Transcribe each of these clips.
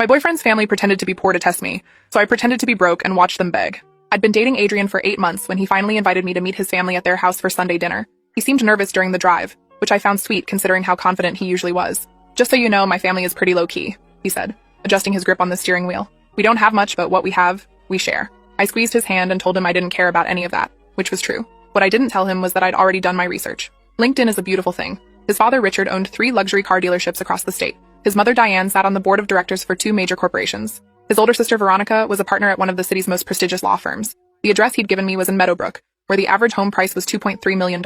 My boyfriend's family pretended to be poor to test me, so I pretended to be broke and watched them beg. I'd been dating Adrian for 8 months when he finally invited me to meet his family at their house for Sunday dinner. He seemed nervous during the drive, which I found sweet considering how confident he usually was. "Just so you know, my family is pretty low-key," he said, adjusting his grip on the steering wheel. "We don't have much, but what we have, we share." I squeezed his hand and told him I didn't care about any of that, which was true. What I didn't tell him was that I'd already done my research. LinkedIn is a beautiful thing. His father, Richard, owned 3 luxury car dealerships across the state. His mother, Diane, sat on the board of directors for 2 major corporations. His older sister, Veronica, was a partner at one of the city's most prestigious law firms. The address he'd given me was in Meadowbrook, where the average home price was $2.3 million.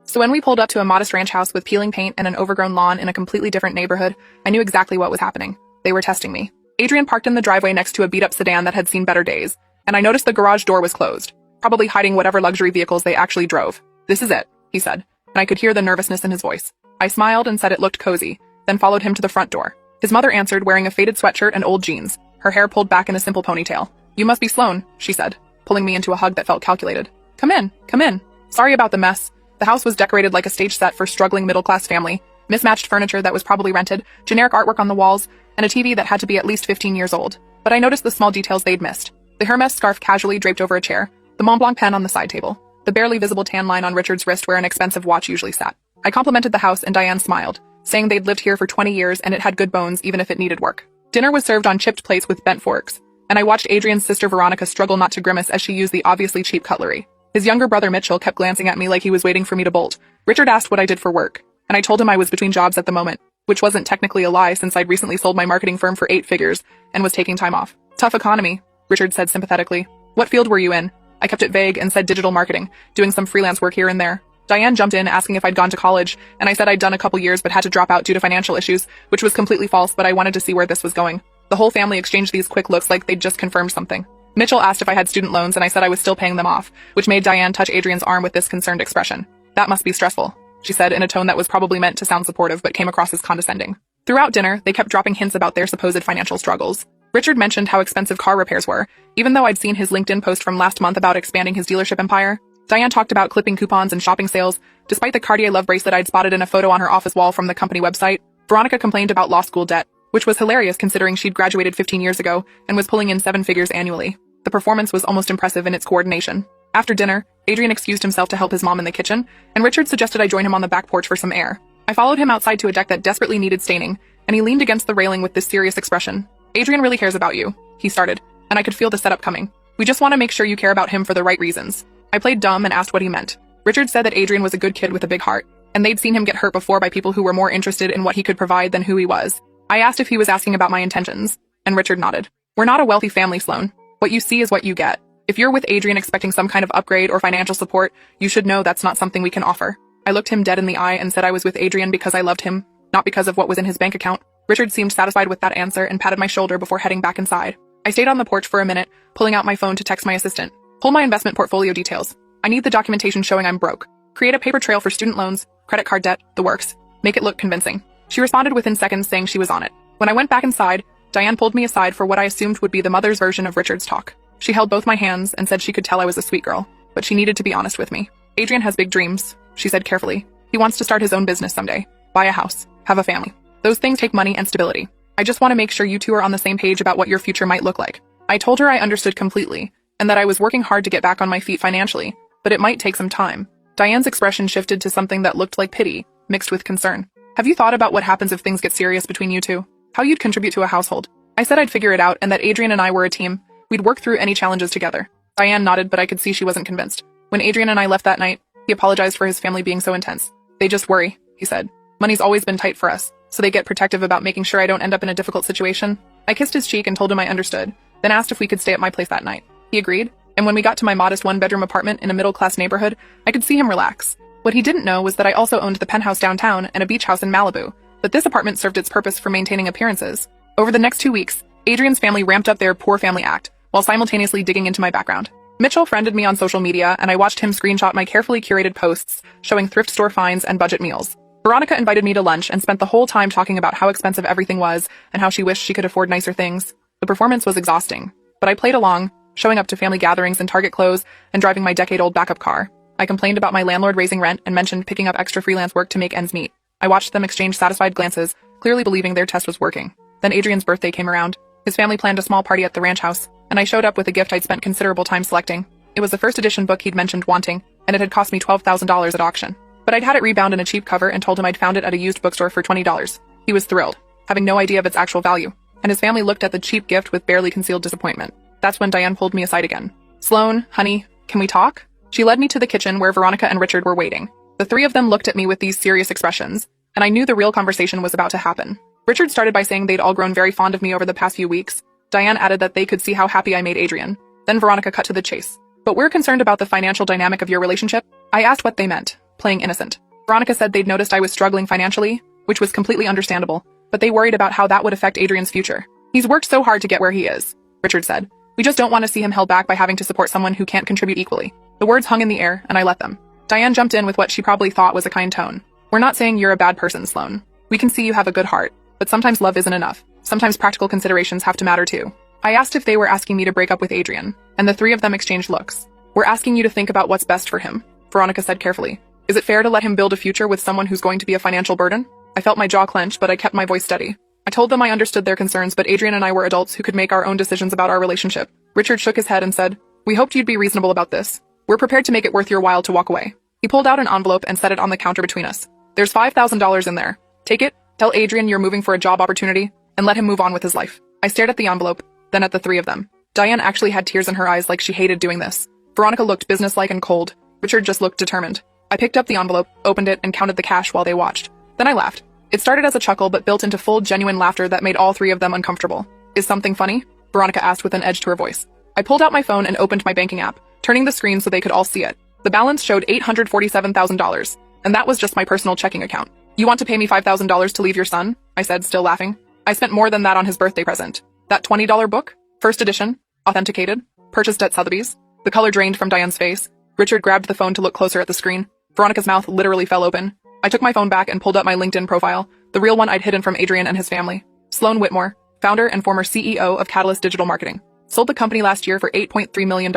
So when we pulled up to a modest ranch house with peeling paint and an overgrown lawn in a completely different neighborhood, I knew exactly what was happening. They were testing me. Adrian parked in the driveway next to a beat-up sedan that had seen better days, and I noticed the garage door was closed, probably hiding whatever luxury vehicles they actually drove. "This is it," he said, and I could hear the nervousness in his voice. I smiled and said it looked cozy, then followed him to the front door. His mother answered, wearing a faded sweatshirt and old jeans, her hair pulled back in a simple ponytail. "You must be Sloan," she said, pulling me into a hug that felt calculated. Come in, come in. Sorry about the mess." The house was decorated like a stage set for a struggling middle-class family, mismatched furniture that was probably rented, generic artwork on the walls, and a TV that had to be at least 15 years old. But I noticed the small details they'd missed. The Hermes scarf casually draped over a chair, the Montblanc pen on the side table, the barely visible tan line on Richard's wrist where an expensive watch usually sat. I complimented the house and Diane smiled, saying they'd lived here for 20 years and it had good bones even if it needed work. Dinner was served on chipped plates with bent forks, and I watched Adrian's sister Veronica struggle not to grimace as she used the obviously cheap cutlery. His younger brother Mitchell kept glancing at me like he was waiting for me to bolt. Richard asked what I did for work, and I told him I was between jobs at the moment, which wasn't technically a lie since I'd recently sold my marketing firm for 8 figures and was taking time off. "Tough economy," Richard said sympathetically. "What field were you in?" I kept it vague and said digital marketing, doing some freelance work here and there. Diane jumped in asking if I'd gone to college, and I said I'd done a couple years but had to drop out due to financial issues, which was completely false, but I wanted to see where this was going. The whole family exchanged these quick looks like they'd just confirmed something. Mitchell asked if I had student loans and I said I was still paying them off, which made Diane touch Adrian's arm with this concerned expression. "That must be stressful," she said in a tone that was probably meant to sound supportive but came across as condescending. Throughout dinner, they kept dropping hints about their supposed financial struggles. Richard mentioned how expensive car repairs were, even though I'd seen his LinkedIn post from last month about expanding his dealership empire. Diane talked about clipping coupons and shopping sales, despite the Cartier love bracelet I'd spotted in a photo on her office wall from the company website. Veronica complained about law school debt, which was hilarious considering she'd graduated 15 years ago and was pulling in 7 figures annually. The performance was almost impressive in its coordination. After dinner, Adrian excused himself to help his mom in the kitchen, and Richard suggested I join him on the back porch for some air. I followed him outside to a deck that desperately needed staining, and he leaned against the railing with this serious expression. "Adrian really cares about you," he started, and I could feel the setup coming. "We just want to make sure you care about him for the right reasons." I played dumb and asked what he meant. Richard said that Adrian was a good kid with a big heart, and they'd seen him get hurt before by people who were more interested in what he could provide than who he was. I asked if he was asking about my intentions, and Richard nodded. "We're not a wealthy family, Sloan. What you see is what you get. If you're with Adrian expecting some kind of upgrade or financial support, you should know that's not something we can offer." I looked him dead in the eye and said I was with Adrian because I loved him, not because of what was in his bank account. Richard seemed satisfied with that answer and patted my shoulder before heading back inside. I stayed on the porch for a minute, pulling out my phone to text my assistant. "Pull my investment portfolio details. I need the documentation showing I'm broke. Create a paper trail for student loans, credit card debt, the works. Make it look convincing." She responded within seconds saying she was on it. When I went back inside, Diane pulled me aside for what I assumed would be the mother's version of Richard's talk. She held both my hands and said she could tell I was a sweet girl, but she needed to be honest with me. "Adrian has big dreams," she said carefully. "He wants to start his own business someday, buy a house, have a family. Those things take money and stability. I just want to make sure you two are on the same page about what your future might look like." I told her I understood completely, and that I was working hard to get back on my feet financially, but it might take some time. Diane's expression shifted to something that looked like pity, mixed with concern. "Have you thought about what happens if things get serious between you two? How you'd contribute to a household?" I said I'd figure it out and that Adrian and I were a team. We'd work through any challenges together. Diane nodded, but I could see she wasn't convinced. When Adrian and I left that night, he apologized for his family being so intense. "They just worry," he said. "Money's always been tight for us, so they get protective about making sure I don't end up in a difficult situation." I kissed his cheek and told him I understood, then asked if we could stay at my place that night. He agreed, and when we got to my modest 1-bedroom apartment in a middle-class neighborhood, I could see him relax. What he didn't know was that I also owned the penthouse downtown and a beach house in Malibu, but this apartment served its purpose for maintaining appearances. Over the next 2 weeks, Adrian's family ramped up their poor family act, while simultaneously digging into my background. Mitchell friended me on social media, and I watched him screenshot my carefully curated posts showing thrift store finds and budget meals. Veronica invited me to lunch and spent the whole time talking about how expensive everything was and how she wished she could afford nicer things. The performance was exhausting, but I played along, showing up to family gatherings in Target clothes and driving my decade-old backup car. I complained about my landlord raising rent and mentioned picking up extra freelance work to make ends meet. I watched them exchange satisfied glances, clearly believing their test was working. Then Adrian's birthday came around. His family planned a small party at the ranch house, and I showed up with a gift I'd spent considerable time selecting. It was the first edition book he'd mentioned wanting, and it had cost me $12,000 at auction. But I'd had it rebound in a cheap cover and told him I'd found it at a used bookstore for $20. He was thrilled, having no idea of its actual value, and his family looked at the cheap gift with barely concealed disappointment. That's when Diane pulled me aside again. "Sloan, honey, can we talk?" She led me to the kitchen where Veronica and Richard were waiting. The three of them looked at me with these serious expressions, and I knew the real conversation was about to happen. Richard started by saying they'd all grown very fond of me over the past few weeks. Diane added that they could see how happy I made Adrian. Then Veronica cut to the chase. "But we're concerned about the financial dynamic of your relationship." I asked what they meant, playing innocent. Veronica said they'd noticed I was struggling financially, which was completely understandable, but they worried about how that would affect Adrian's future. "He's worked so hard to get where he is," Richard said. "We just don't want to see him held back by having to support someone who can't contribute equally." The words hung in the air, and I let them. Diane jumped in with what she probably thought was a kind tone. "We're not saying you're a bad person, Sloan. We can see you have a good heart, but sometimes love isn't enough. Sometimes practical considerations have to matter too." I asked if they were asking me to break up with Adrian, and the three of them exchanged looks. "We're asking you to think about what's best for him," Veronica said carefully. "Is it fair to let him build a future with someone who's going to be a financial burden?" I felt my jaw clench, but I kept my voice steady. I told them I understood their concerns, but Adrian and I were adults who could make our own decisions about our relationship. Richard shook his head and said, "We hoped you'd be reasonable about this. We're prepared to make it worth your while to walk away." He pulled out an envelope and set it on the counter between us. "There's $5,000 in there. Take it, tell Adrian you're moving for a job opportunity, and let him move on with his life." I stared at the envelope, then at the three of them. Diane actually had tears in her eyes like she hated doing this. Veronica looked businesslike and cold. Richard just looked determined. I picked up the envelope, opened it, and counted the cash while they watched. Then I laughed. It started as a chuckle but built into full, genuine laughter that made all three of them uncomfortable. "Is something funny?" Veronica asked with an edge to her voice. I pulled out my phone and opened my banking app, turning the screen so they could all see it. The balance showed $847,000, and that was just my personal checking account. "You want to pay me $5,000 to leave your son?" I said, still laughing. "I spent more than that on his birthday present. That $20 book? First edition? Authenticated? Purchased at Sotheby's?" The color drained from Diane's face. Richard grabbed the phone to look closer at the screen. Veronica's mouth literally fell open. I took my phone back and pulled up my LinkedIn profile, the real one I'd hidden from Adrian and his family. Sloan Whitmore, founder and former CEO of Catalyst Digital Marketing. Sold the company last year for $8.3 million.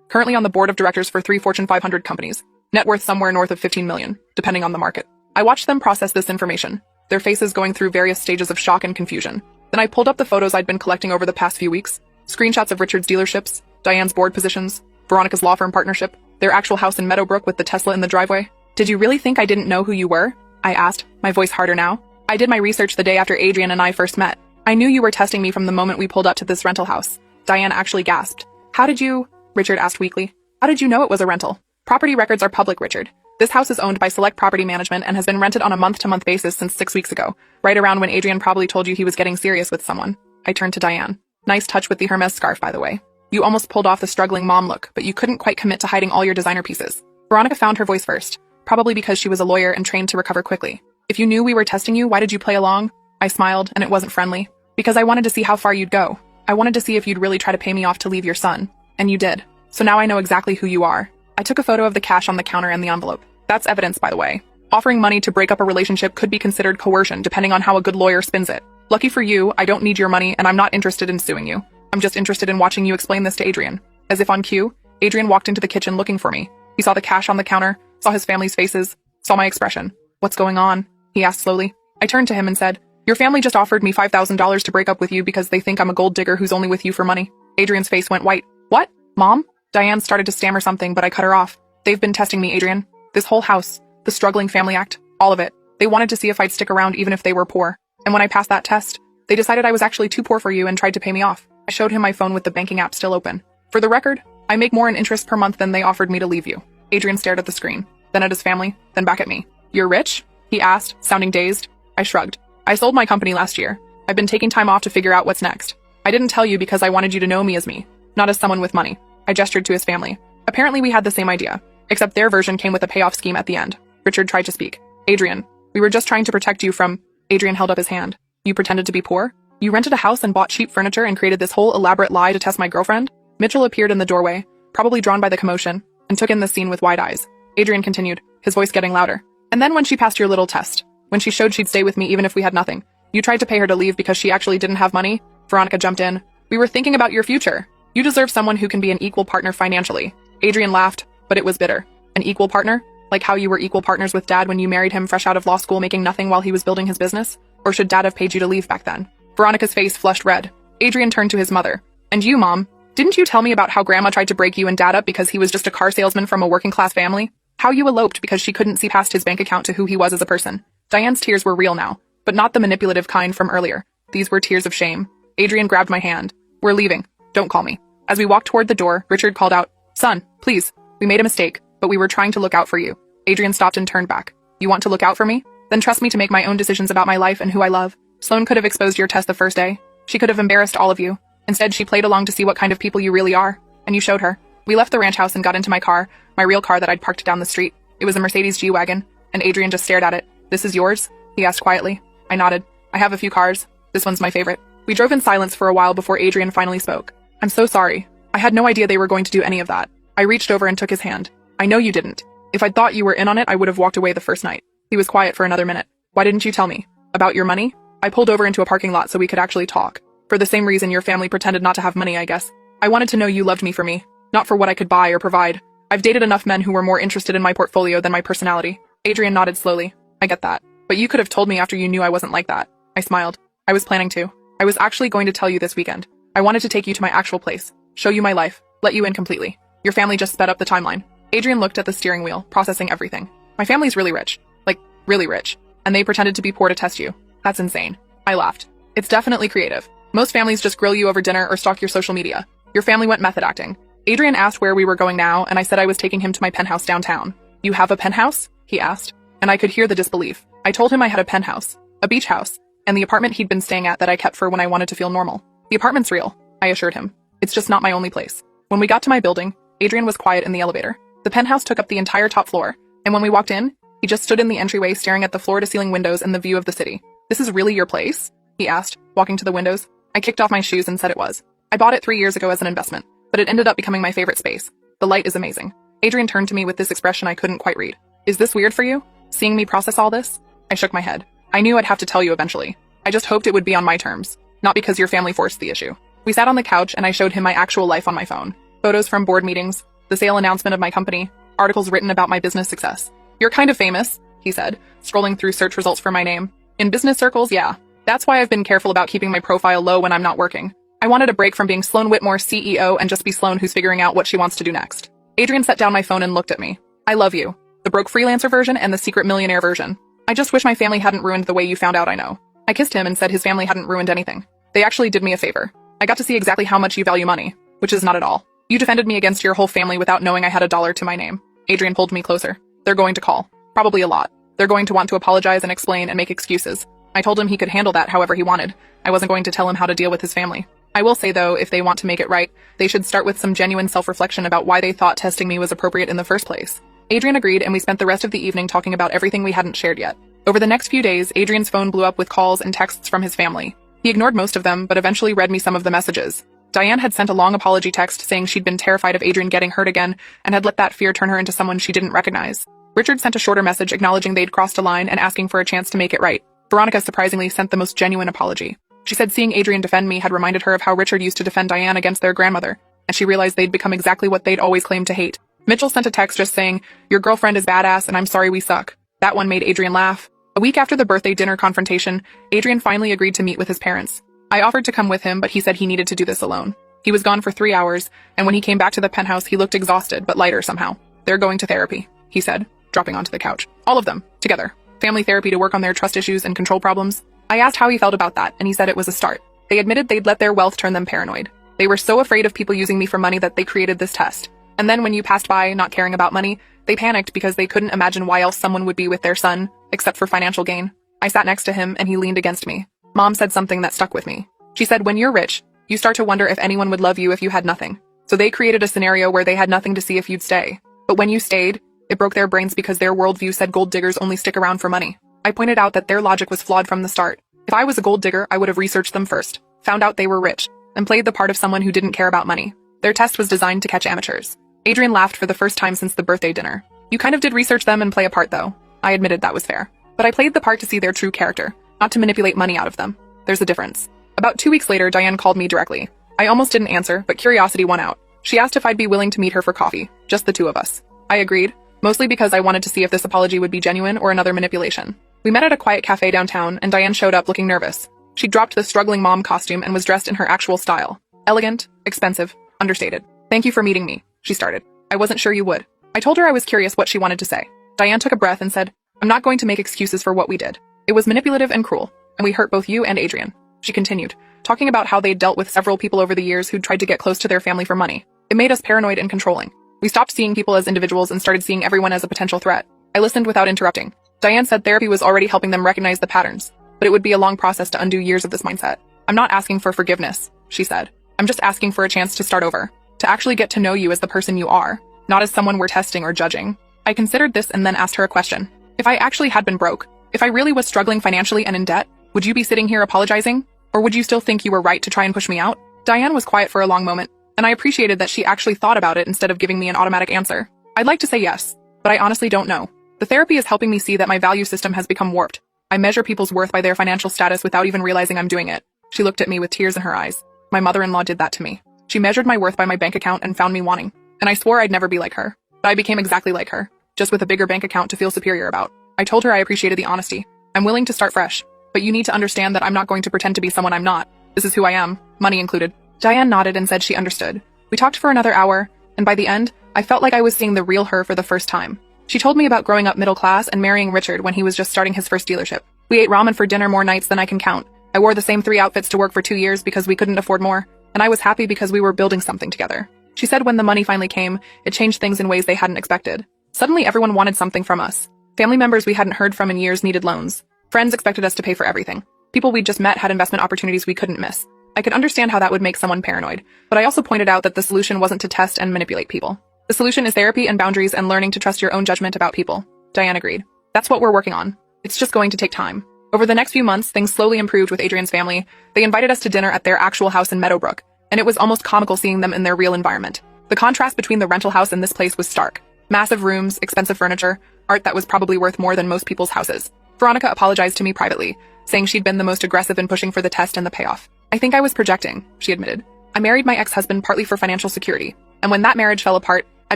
Currently on the board of directors for 3 Fortune 500 companies. Net worth somewhere north of $15 million, depending on the market. I watched them process this information, their faces going through various stages of shock and confusion. Then I pulled up the photos I'd been collecting over the past few weeks. Screenshots of Richard's dealerships, Diane's board positions, Veronica's law firm partnership, their actual house in Meadowbrook with the Tesla in the driveway. "Did you really think I didn't know who you were?" I asked, my voice harder now. "I did my research the day after Adrian and I first met. I knew you were testing me from the moment we pulled up to this rental house." Diane actually gasped. "How did you?" Richard asked weakly. "How did you know it was a rental?" "Property records are public, Richard. This house is owned by Select Property Management and has been rented on a month-to-month basis since 6 weeks ago, right around when Adrian probably told you he was getting serious with someone." I turned to Diane. "Nice touch with the Hermes scarf, by the way. You almost pulled off the struggling mom look, but you couldn't quite commit to hiding all your designer pieces." Veronica found her voice first, probably because she was a lawyer and trained to recover quickly. "If you knew we were testing you, why did you play along?" I smiled, and it wasn't friendly. "Because I wanted to see how far you'd go. I wanted to see if you'd really try to pay me off to leave your son. And you did. So now I know exactly who you are." I took a photo of the cash on the counter and the envelope. That's evidence, by the way. Offering money to break up a relationship could be considered coercion depending on how a good lawyer spins it. Lucky for you, I don't need your money and I'm not interested in suing you. I'm just interested in watching you explain this to Adrian. As if on cue, Adrian walked into the kitchen looking for me. He saw the cash on the counter, saw his family's faces, saw my expression. "What's going on?" he asked slowly. I turned to him and said, "Your family just offered me $5,000 to break up with you because they think I'm a gold digger who's only with you for money." Adrian's face went white. "What? Mom?" Diane started to stammer something, but I cut her off. "They've been testing me, Adrian. This whole house, the struggling family act, all of it. They wanted to see if I'd stick around even if they were poor. And when I passed that test, they decided I was actually too poor for you and tried to pay me off." I showed him my phone with the banking app still open. "For the record, I make more in interest per month than they offered me to leave you." Adrian stared at the screen, then at his family, then back at me. "You're rich?" he asked, sounding dazed. I shrugged. "I sold my company last year. I've been taking time off to figure out what's next. I didn't tell you because I wanted you to know me as me, not as someone with money." I gestured to his family. Apparently we had the same idea, except their version came with a payoff scheme at the end. Richard tried to speak. "Adrian, we were just trying to protect you from..." Adrian held up his hand. "You pretended to be poor? You rented a house and bought cheap furniture and created this whole elaborate lie to test my girlfriend?" Mitchell appeared in the doorway, probably drawn by the commotion, and took in the scene with wide eyes. Adrian continued, his voice getting louder. "And then when she passed your little test, when she showed she'd stay with me even if we had nothing, you tried to pay her to leave because she actually didn't have money?" Veronica jumped in. "We were thinking about your future. You deserve someone who can be an equal partner financially." Adrian laughed, but it was bitter. "An equal partner? Like how you were equal partners with Dad when you married him fresh out of law school making nothing while he was building his business? Or should Dad have paid you to leave back then?" Veronica's face flushed red. Adrian turned to his mother. And you, Mom, didn't you tell me about how Grandma tried to break you and Dad up because he was just a car salesman from a working-class family? How you eloped because she couldn't see past his bank account to who he was as a person. Diane's tears were real now, but not the manipulative kind from earlier. These were tears of shame. Adrian grabbed my hand. We're leaving. Don't call me. As we walked toward the door, Richard called out, Son, please. We made a mistake, but we were trying to look out for you. Adrian stopped and turned back. You want to look out for me? Then trust me to make my own decisions about my life and who I love. Sloane could have exposed your test the first day. She could have embarrassed all of you. Instead, she played along to see what kind of people you really are. And you showed her. We left the ranch house and got into my car, my real car that I'd parked down the street. It was a Mercedes G-Wagon, and Adrian just stared at it. This is yours? He asked quietly. I nodded. I have a few cars. This one's my favorite. We drove in silence for a while before Adrian finally spoke. I'm so sorry. I had no idea they were going to do any of that. I reached over and took his hand. I know you didn't. If I'd thought you were in on it, I would have walked away the first night. He was quiet for another minute. Why didn't you tell me? About your money? I pulled over into a parking lot so we could actually talk. For the same reason your family pretended not to have money, I guess. I wanted to know you loved me for me, not for what I could buy or provide. I've dated enough men who were more interested in my portfolio than my personality. Adrian nodded slowly. I get that. But you could have told me after you knew I wasn't like that. I smiled. I was planning to. I was actually going to tell you this weekend. I wanted to take you to my actual place, show you my life, let you in completely. Your family just sped up the timeline. Adrian looked at the steering wheel, processing everything. My family's really rich. Like, really rich. And they pretended to be poor to test you. That's insane. I laughed. It's definitely creative. Most families just grill you over dinner or stalk your social media. Your family went method acting. Adrian asked where we were going now, and I said I was taking him to my penthouse downtown. You have a penthouse? He asked. And I could hear the disbelief. I told him I had a penthouse, a beach house, and the apartment he'd been staying at that I kept for when I wanted to feel normal. The apartment's real, I assured him. It's just not my only place. When we got to my building, Adrian was quiet in the elevator. The penthouse took up the entire top floor, and when we walked in, he just stood in the entryway staring at the floor-to-ceiling windows and the view of the city. This is really your place? He asked, walking to the windows. I kicked off my shoes and said it was. I bought it 3 years ago as an investment, but it ended up becoming my favorite space. The light is amazing. Adrian turned to me with this expression I couldn't quite read. Is this weird for you? Seeing me process all this? I shook my head. I knew I'd have to tell you eventually. I just hoped it would be on my terms, not because your family forced the issue. We sat on the couch and I showed him my actual life on my phone. Photos from board meetings, the sale announcement of my company, articles written about my business success. You're kind of famous, he said, scrolling through search results for my name. In business circles, yeah. That's why I've been careful about keeping my profile low when I'm not working. I wanted a break from being Sloane Whitmore CEO and just be Sloane who's figuring out what she wants to do next. Adrian set down my phone and looked at me. I love you. The broke freelancer version and the secret millionaire version. I just wish my family hadn't ruined the way you found out I know. I kissed him and said his family hadn't ruined anything. They actually did me a favor. I got to see exactly how much you value money, which is not at all. You defended me against your whole family without knowing I had $1 to my name. Adrian pulled me closer. They're going to call. Probably a lot. They're going to want to apologize and explain and make excuses. I told him he could handle that however he wanted. I wasn't going to tell him how to deal with his family. I will say though, if they want to make it right, they should start with some genuine self-reflection about why they thought testing me was appropriate in the first place. Adrian agreed and we spent the rest of the evening talking about everything we hadn't shared yet. Over the next few days, Adrian's phone blew up with calls and texts from his family. He ignored most of them, but eventually read me some of the messages. Diane had sent a long apology text saying she'd been terrified of Adrian getting hurt again and had let that fear turn her into someone she didn't recognize. Richard sent a shorter message acknowledging they'd crossed a line and asking for a chance to make it right. Veronica surprisingly sent the most genuine apology. She said seeing Adrian defend me had reminded her of how Richard used to defend Diane against their grandmother, and she realized they'd become exactly what they'd always claimed to hate. Mitchell sent a text just saying, your girlfriend is badass and I'm sorry we suck. That one made Adrian laugh. A week after the birthday dinner confrontation, Adrian finally agreed to meet with his parents. I offered to come with him, but he said he needed to do this alone. He was gone for 3 hours, and when he came back to the penthouse, he looked exhausted, but lighter somehow. They're going to therapy, he said, dropping onto the couch. All of them, together. Family therapy to work on their trust issues and control problems. I asked how he felt about that, and he said it was a start. They admitted they'd let their wealth turn them paranoid. They were so afraid of people using me for money that they created this test. And then when you passed by, not caring about money, they panicked because they couldn't imagine why else someone would be with their son, except for financial gain. I sat next to him, and he leaned against me. Mom said something that stuck with me. She said, when you're rich, you start to wonder if anyone would love you if you had nothing. So they created a scenario where they had nothing to see if you'd stay. But when you stayed, it broke their brains because their worldview said gold diggers only stick around for money. I pointed out that their logic was flawed from the start. If I was a gold digger, I would have researched them first, found out they were rich, and played the part of someone who didn't care about money. Their test was designed to catch amateurs. Adrian laughed for the first time since the birthday dinner. You kind of did research them and play a part though. I admitted that was fair. But I played the part to see their true character, not to manipulate money out of them. There's a difference. About 2 weeks later, Diane called me directly. I almost didn't answer, but curiosity won out. She asked if I'd be willing to meet her for coffee, just the two of us. I agreed, mostly because I wanted to see if this apology would be genuine or another manipulation. We met at a quiet cafe downtown, and Diane showed up looking nervous. She dropped the struggling mom costume and was dressed in her actual style. Elegant, expensive, understated. "Thank you for meeting me," she started. "I wasn't sure you would." I told her I was curious what she wanted to say. Diane took a breath and said, "I'm not going to make excuses for what we did. It was manipulative and cruel, and we hurt both you and Adrian." She continued, talking about how they'd dealt with several people over the years who'd tried to get close to their family for money. It made us paranoid and controlling. We stopped seeing people as individuals and started seeing everyone as a potential threat. I listened without interrupting. Diane said therapy was already helping them recognize the patterns, but it would be a long process to undo years of this mindset. "I'm not asking for forgiveness," she said. "I'm just asking for a chance to start over, to actually get to know you as the person you are, not as someone we're testing or judging." I considered this and then asked her a question. If I actually had been broke, if I really was struggling financially and in debt, would you be sitting here apologizing? Or would you still think you were right to try and push me out? Diane was quiet for a long moment, and I appreciated that she actually thought about it instead of giving me an automatic answer. I'd like to say yes, but I honestly don't know. The therapy is helping me see that my value system has become warped. I measure people's worth by their financial status without even realizing I'm doing it. She looked at me with tears in her eyes. My mother-in-law did that to me. She measured my worth by my bank account and found me wanting. And I swore I'd never be like her. But I became exactly like her, just with a bigger bank account to feel superior about. I told her I appreciated the honesty. I'm willing to start fresh, but you need to understand that I'm not going to pretend to be someone I'm not. This is who I am, money included. Diane nodded and said she understood. We talked for another hour, and by the end, I felt like I was seeing the real her for the first time. She told me about growing up middle class and marrying Richard when he was just starting his first dealership. We ate ramen for dinner more nights than I can count. I wore the same 3 outfits to work for 2 years because we couldn't afford more, and I was happy because we were building something together. She said when the money finally came, it changed things in ways they hadn't expected. Suddenly everyone wanted something from us. Family members we hadn't heard from in years needed loans. Friends expected us to pay for everything. People we'd just met had investment opportunities we couldn't miss. I could understand how that would make someone paranoid, but I also pointed out that the solution wasn't to test and manipulate people. The solution is therapy and boundaries and learning to trust your own judgment about people. Diane agreed. That's what we're working on. It's just going to take time. Over the next few months, things slowly improved with Adrian's family. They invited us to dinner at their actual house in Meadowbrook, and it was almost comical seeing them in their real environment. The contrast between the rental house and this place was stark. Massive rooms, expensive furniture, art that was probably worth more than most people's houses. Veronica apologized to me privately, saying she'd been the most aggressive in pushing for the test and the payoff. "I think I was projecting," she admitted. "I married my ex-husband partly for financial security, and when that marriage fell apart, I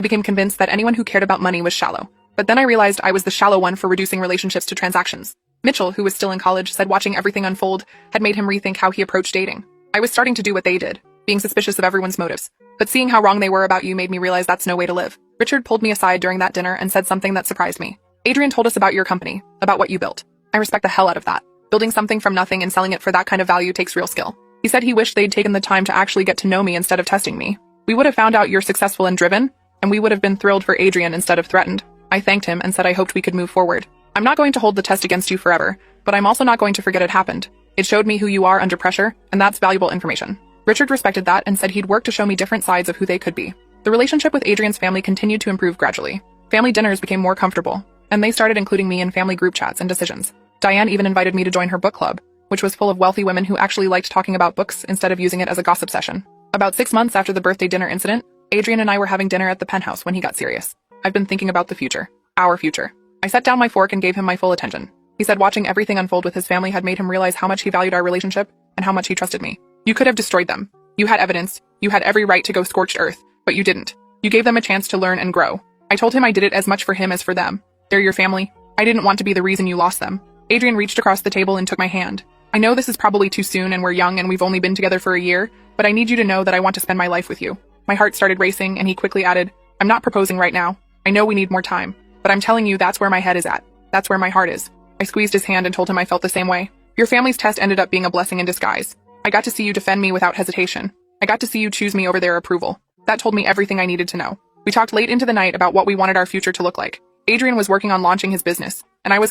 became convinced that anyone who cared about money was shallow. But then I realized I was the shallow one for reducing relationships to transactions." Mitchell, who was still in college, said watching everything unfold had made him rethink how he approached dating. "I was starting to do what they did, being suspicious of everyone's motives. But seeing how wrong they were about you made me realize that's no way to live." Richard pulled me aside during that dinner and said something that surprised me. "Adrian told us about your company, about what you built. I respect the hell out of that. Building something from nothing and selling it for that kind of value takes real skill." He said he wished they'd taken the time to actually get to know me instead of testing me. "We would have found out you're successful and driven, and we would have been thrilled for Adrian instead of threatened." I thanked him and said I hoped we could move forward. "I'm not going to hold the test against you forever, but I'm also not going to forget it happened. It showed me who you are under pressure, and that's valuable information." Richard respected that and said he'd work to show me different sides of who they could be. The relationship with Adrian's family continued to improve gradually. Family dinners became more comfortable, and they started including me in family group chats and decisions. Diane even invited me to join her book club, which was full of wealthy women who actually liked talking about books instead of using it as a gossip session. About 6 months after the birthday dinner incident, Adrian and I were having dinner at the penthouse when he got serious. "I've been thinking about the future. Our future." I set down my fork and gave him my full attention. He said watching everything unfold with his family had made him realize how much he valued our relationship and how much he trusted me. "You could have destroyed them. You had evidence. You had every right to go scorched earth, but you didn't. You gave them a chance to learn and grow." I told him I did it as much for him as for them. "They're your family. I didn't want to be the reason you lost them." Adrian reached across the table and took my hand. "I know this is probably too soon and we're young and we've only been together for a year, but I need you to know that I want to spend my life with you." My heart started racing and he quickly added, "I'm not proposing right now. I know we need more time, but I'm telling you that's where my head is at. That's where my heart is." I squeezed his hand and told him I felt the same way. "Your family's test ended up being a blessing in disguise. I got to see you defend me without hesitation. I got to see you choose me over their approval. That told me everything I needed to know." We talked late into the night about what we wanted our future to look like. Adrian was working on launching his business, and I was